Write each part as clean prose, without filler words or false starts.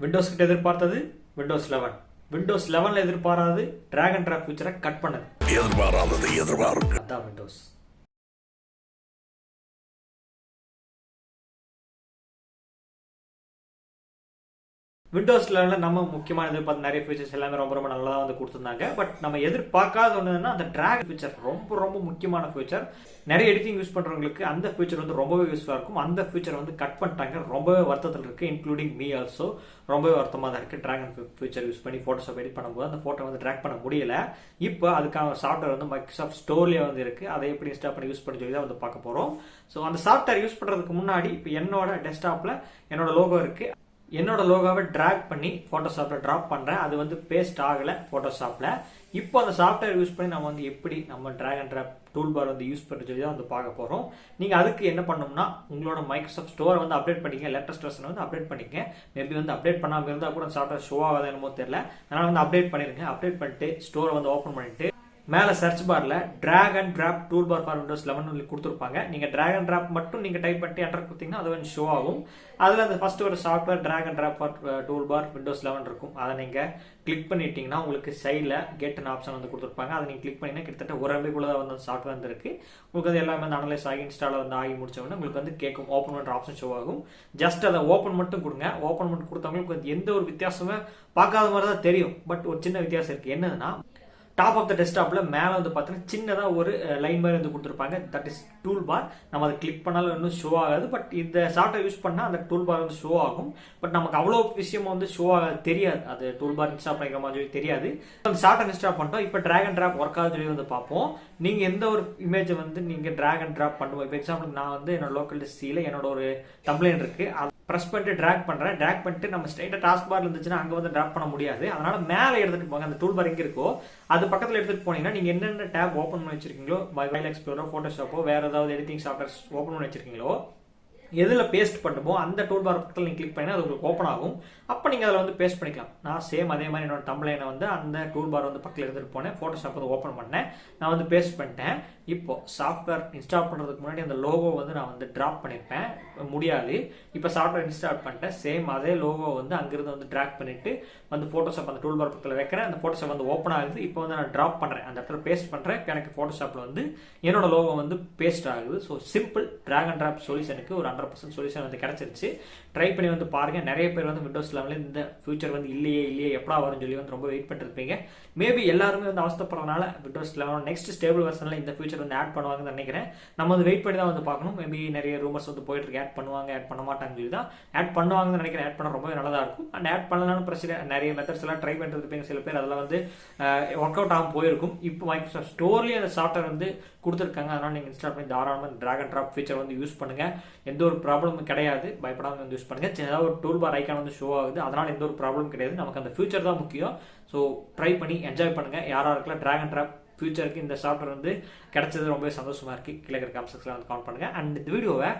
Windows கிட்ட எதிர்பார்த்தது Windows 11. Windows 11ல எதிர்பாராது டிராக் அண்ட் டிராப் ஃபீச்சரை கட் பண்ணது. அதான் விண்டோஸ். விண்டோஸ் 11ல நம்ம முக்கியமான எதிர்பார்த்த நிறைய ஃபீச்சர்ஸ் எல்லாமே ரொம்ப ரொம்ப நல்லா வந்து கொடுத்துருந்தாங்க. பட் நம்ம எதிர்பார்க்காத ஒன்றுன்னா அந்த டிராக் ஃபீச்சர் ரொம்ப ரொம்ப முக்கியமான ஃபீச்சர். நிறைய எடிட்டிங் யூஸ் பண்ணுறவங்களுக்கு அந்த ஃபீச்சர் வந்து ரொம்பவே யூஸ்ஃபுல்லாக இருக்கும். அந்த ஃபீச்சர் வந்து கட் பண்ணிட்டாங்க. ரொம்பவே வருத்தத்தில் இருக்குது. இன்க்ளூடிங் மீ ஆல்சோ ரொம்பவே வருத்தமாக தான் இருக்குது. டிராக் அண்ட் ஃபீச்சர் யூஸ் பண்ணி ஃபோட்டோஷாப் எடிட் பண்ணும்போது அந்த ஃபோட்டோ வந்து ட்ராக் பண்ண முடியல. இப்போ அதுக்கான சாஃப்ட்வேர் வந்து மைக்ரோசாஃப்ட் ஸ்டோர்லேயே வந்து இருக்குது. அதை எப்படி இன்ஸ்டால் பண்ணி யூஸ் பண்ணி சொல்லி தான் வந்து பார்க்க போகிறோம். ஸோ அந்த சாஃப்ட்வேர் யூஸ் பண்ணுறதுக்கு முன்னாடி இப்போ என்னோட டெஸ்க்டாப்பில் என்னோட லோகோ இருக்குது. என்னோட லோகோவை டிராக் பண்ணி ஃபோட்டோஷாப்பில் ட்ராப் பண்ணுறேன். அது வந்து பேஸ்ட் ஆகலை ஃபோட்டோஷாப்பில். இப்போ அந்த சாஃப்ட்வேர் யூஸ் பண்ணி நம்ம வந்து எப்படி நம்ம drag and drop tool bar வந்து யூஸ் பண்ணி சொல்லி தான் வந்து பார்க்க போகிறோம். நீங்கள் அதுக்கு என்ன பண்ணணும்னா உங்களோட மைக்ரோசாஃப்ட் ஸ்டோரை வந்து அப்டேட் பண்ணிக்க. லேட்டஸ்ட் வெர்ஷனை வந்து அப்டேட் பண்ணிக்க. மேபி வந்து அப்டேட் பண்ணாமல் இருந்தால் கூட சாஃப்ட்வேர் ஷோ ஆகாது என்னமோ தெரியல. அதனால் வந்து அப்டேட் பண்ணிடுங்க. அப்டேட் பண்ணிட்டு ஸ்டோரை வந்து ஓப்பன் பண்ணிட்டு மேலே சர்ச் பாரில் drag and drop tool bar for Windows 11 கொடுத்துருப்பாங்க. நீங்கள் டிராக் அண்ட் டிராப் மட்டும் நீங்கள் டைப் பண்ணிட்டு என்டர் கொடுத்தீங்கன்னா அது வந்து ஷோ ஆகும். அதில் அந்த ஃபர்ஸ்ட் ஒரு software drag and drop for tool bar Windows 11 இருக்கும். அதை நீங்கள் கிளிக் பண்ணிட்டீங்கன்னா உங்களுக்கு சைடில் கெட்னு ஆப்ஷன் வந்து கொடுத்துருப்பாங்க. அதை நீங்கள் கிளிக் பண்ணிங்கன்னா கிட்டத்தட்ட ஒரு MB தான் வந்து சாஃப்ட்வேர் வந்து இருக்குது. உங்களுக்கு அது எல்லாமே வந்து அனலைஸ் ஆகி இன்ஸ்டால் வந்து ஆகி முடிச்சவொடனே உங்களுக்கு வந்து கேட்கும் ஓப்பன் பண்ணுற ஆப்ஷன் ஷோ ஆகும். ஜஸ்ட் அதை ஓப்பன் மட்டும் கொடுங்க. ஓப்பன் மட்டும் கொடுத்தவங்களுக்கு வந்து எந்த ஒரு வித்தியாசமே பார்க்காத மாதிரி தான் தெரியும். பட் ஒரு சின்ன வித்தியாசம் இருக்குது. என்னதுன்னா டாப் ஆஃப் த டெஸ்க்டாப்ல மேலே வந்து பார்த்தீங்கன்னா சின்னதாக ஒரு லைன் மாதிரி வந்து கொடுத்துருப்பாங்க. That is tool bar. நம்ம அதை கிளிக் பண்ணாலும் இன்னும் ஷோ ஆகாது. பட் இந்த சாஃப்ட்வேர் யூஸ் பண்ணால் அந்த டூல் பார் வந்து ஷோ ஆகும். பட் நமக்கு அவ்வளோ விஷயமா வந்து ஷோ ஆகாது, தெரியாது. அது டூல் பார் இன்ஸ்டால் பண்ணிக்கிற மாதிரி சொல்லி தெரியாது. அந்த சாஃப்ட்வேர் இன்ஸ்டால் பண்ணிட்டோம். இப்போ டிராக் அண்ட் டிராப் ஒர்க் ஆகுது சொல்லி வந்து பார்ப்போம். நீங்கள் எந்த ஒரு இமேஜை வந்து நீங்கள் டிராக் அண்ட் டிராப் பண்ணுவோம். இப்போ எக்ஸாம்பிள் நான் வந்து என்னோட லோக்கல் டிஸ்டியில் என்னோட ஒரு தம்ப்லைன் இருக்குது. அதை ப்ரெஸ் பண்ணிட்டு ட்ராக் பண்ணுறேன். ட்ராக் பண்ணிட்டு நம்ம ஸ்ட்ரைட்டாக டாஸ்க் பார் இருந்துச்சுன்னா அங்கே வந்து ட்ராப் பண்ண முடியாது. அதனால மேலே எடுத்துகிட்டு போங்க. அந்த டூல் பார் எங்கே இருக்கோ அது பக்கத்தில் எடுத்துகிட்டு போனீங்கன்னா நீங்கள் என்னென்ன டேப் ஓப்பன் பண்ணி வச்சிருக்கீங்களோ, மொபைல் எக்ஸ்ப்ளோரோ, ஃபோட்டோஷாப்போ, வேறு ஏதாவது எடிட்டிங் சாஃப்ட்வேர்ஸ் ஓப்பன் பண்ணி வச்சிருக்கீங்களோ, எதில் பேஸ்ட் பண்ணுமோ அந்த டூல் பார் பக்கத்தில் நீங்கள் கிளிக் பண்ணி அது உங்களுக்கு ஓப்பன் ஆகும். அப்போ நீங்கள் அதில் வந்து பேஸ்ட் பண்ணிக்கலாம். நான் சேம் அதே மாதிரி என்னோட தம்ப்லைனை வந்து அந்த டூல் பார் வந்து பக்கத்தில் எடுத்துகிட்டு போனேன். ஃபோட்டோஷாப் வந்து ஓப்பன் பண்ணேன். நான் வந்து பேஸ்ட் பண்ணிட்டேன். இப்போ சாஃப்ட்வேர் இன்ஸ்டால் பண்ணுறதுக்கு முன்னாடி அந்த லோகோ வந்து நான் வந்து ட்ராப் பண்ணியிருப்பேன், முடியாது. இப்போ சாஃப்ட்வேர் இன்ஸ்டால் பண்ணிட்டேன். சேம் அதே லோகோ வந்து அங்கிருந்து வந்து ட்ராக் பண்ணிட்டு வந்து ஃபோட்டோஷாப் அந்த டூல் பார் பக்கத்தில் வைக்கிறேன். அந்த ஃபோட்டோஷாப் வந்து ஓப்பன் ஆகுது. இப்போ வந்து நான் ட்ராப் பண்ணுறேன், அந்த இடத்துல பேஸ்ட் பண்ணுறேன். எனக்கு ஃபோட்டோஷாப்பில் வந்து என்னோட லோகோ வந்து பேஸ்ட் ஆகுது. So simple drag and drop சொல்யூஷனுக்கு ஒரு 100% சொல்யூஷன் வந்து கிடைச்சிருச்சு. ட்ரை பண்ணி வந்து பாருங்க. நிறைய பேர் வந்து விண்டோஸ் 11 இந்த ஃபியூச்சர் வந்து இல்லையே எப்படா வரும்னு சொல்லி வந்து ரொம்ப வெயிட் பண்ணிருப்பீங்க. மேபி எல்லாருமே வந்து அவஸ்தப்படுறதுனால விண்டோஸ் 11 நெக்ஸ்ட் ஸ்டேபிள் வெர்ஷனில் இந்த ஃபியூச்சர் வந்து ஆட் பண்ணுவாங்கன்னு நினைக்கிறேன். நம்ம வந்து வெயிட் பண்ணி தான் வந்து பார்க்கணும். மேபி நிறைய ரூமர்ஸ் வந்து போயிட்டு இருக்கு, ஆட் பண்ணுவாங்க ஆட் பண்ண மாட்டாங்கன்னு சொல்லி தான். ஆட் பண்ணுவாங்கன்னு நினைக்கிறேன். ஆட் பண்ண ரொம்பவே நல்லதா இருக்கும். அண்ட் ஆட் பண்ணலான்னு பிரச்சனை. நிறைய மெத்தட்ஸ் எல்லாம் ட்ரை பண்ணிட்டு இருப்பீங்க சில பேர். அதெல்லாம் வந்து ஒர்க் அவுட் ஆகும் போயிருக்கும். இப்போ மைக்ரோசாஃப்ட் ஸ்டோர்லேயே அந்த சாஃப்ட்வேர் வந்து கொடுத்துருக்காங்க. அதனால நீங்கள் இன்ஸ்டால் பண்ணி தாராளமாக டிராக் அண்ட் டிராப் ஃபீச்சர் வந்து யூஸ் பண்ணுங்க. எந்த ஒரு ப்ராப்ளமும் கிடையாது. பயப்படாமல் வந்து யூஸ் பண்ணுங்க. ஏதாவது ஒரு டூல் பார் ஐக்கான் வந்து ஷோ ஆகுது. அதனால எந்த ஒரு ப்ராப்ளம் கிடையாது. நமக்கு அந்த ஃபியூச்சர் தான் முக்கியம். ஸோ ட்ரை பண்ணி என்ஜாய் பண்ணுங்க. யாராருக்கெல்லாம் டிராக் அண்ட் டிராப் ஃபியூச்சருக்கு இந்த சாஃப்ட்வேர் வந்து கிடைச்சது ரொம்பவே சந்தோஷமா இருக்கு. கீழே இருக்கிற கமெண்ட் செக்ஷன்ல வந்து கமெண்ட் பண்ணுங்க. அண்ட் இந்த வீடியோவை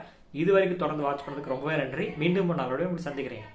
இது வரைக்கும் தொடர்ந்து வாட்ச் பண்ணதுக்கு ரொம்பவே நன்றி. மீண்டும் நான் உங்களை சந்திக்கிறேன்.